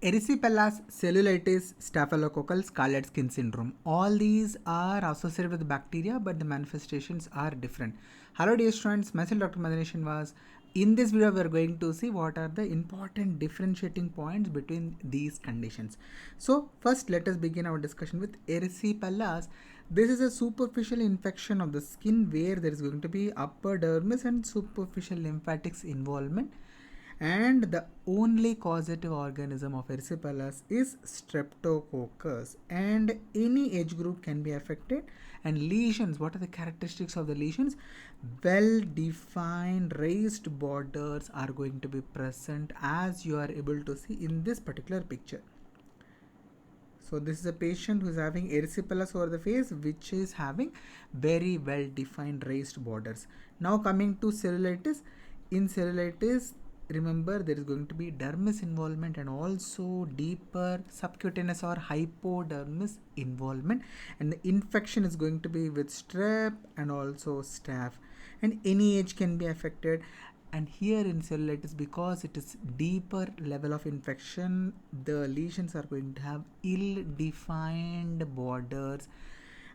Erysipelas, cellulitis, staphylococcal scarlet skin syndrome. All these are associated with bacteria, but the manifestations are different. Hello dear students, myself Dr. Maddineni Srinivas. In this video, we are going to see what are the important differentiating points between these conditions. So first, let us begin our discussion with erysipelas. This is a superficial infection of the skin where there is going to be upper dermis and superficial lymphatics involvement. And the only causative organism of erysipelas is streptococcus, and any age group can be affected. And lesions, what are the characteristics of the lesions? Well defined raised borders are going to be present, as you are able to see in this particular picture. So this is a patient who is having erysipelas over the face, which is having very well defined raised borders. Now coming to cellulitis. In cellulitis, remember there is going to be dermis involvement and also deeper subcutaneous or hypodermis involvement, and the infection is going to be with strep and also staph, and any age can be affected. And here in cellulitis, because it is deeper level of infection, the lesions are going to have ill-defined borders,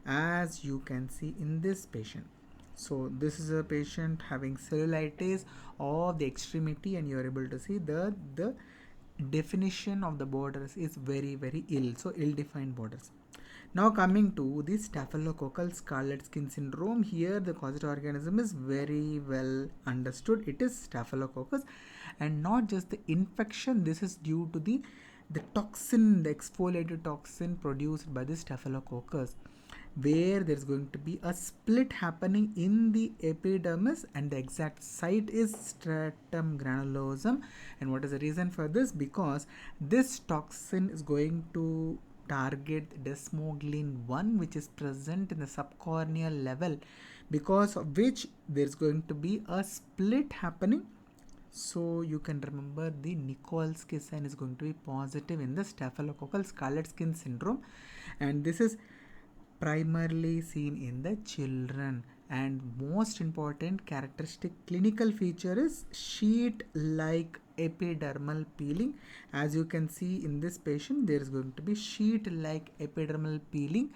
as you can see in this patient. So this is a patient having cellulitis of the extremity, and you are able to see the definition of the borders is very ill, so ill-defined borders. Now coming to the staphylococcal scarlet skin syndrome, here the causative organism is very well understood. It is staphylococcus, and not just the infection. This is due to the toxin, the exfoliated toxin produced by the staphylococcus, where there is going to be a split happening in the epidermis, and the exact site is stratum granulosum. And what is the reason for this? Because this toxin is going to target desmoglein 1, which is present in the subcorneal level, because of which there is going to be a split happening. So you can remember the Nikolsky sign is going to be positive in the staphylococcal scarlet skin syndrome, and this is primarily seen in the children. And most important characteristic clinical feature is sheet-like epidermal peeling. As you can see in this patient, there is going to be sheet-like epidermal peeling,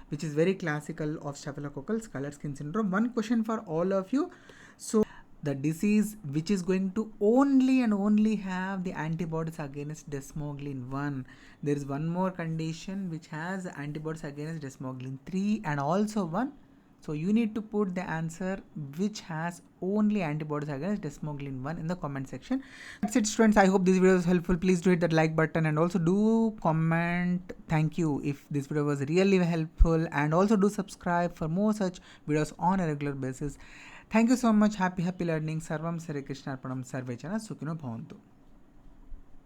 which is very classical of staphylococcal scarlet skin syndrome. One question for all of you. So the disease which is going to only and only have the antibodies against desmoglein 1. There is one more condition which has antibodies against desmoglein 3 and also 1. So you need to put the answer which has only antibodies against desmoglein 1 in the comment section. That's it, students. I hope this video was helpful. Please do hit that like button and also do comment thank you if this video was really helpful, and also do subscribe for more such videos on a regular basis. Thank you so much. Happy learning. Sarvam Sri Krishna Arpanam. Sarve Jana Sukhino Bhavantu.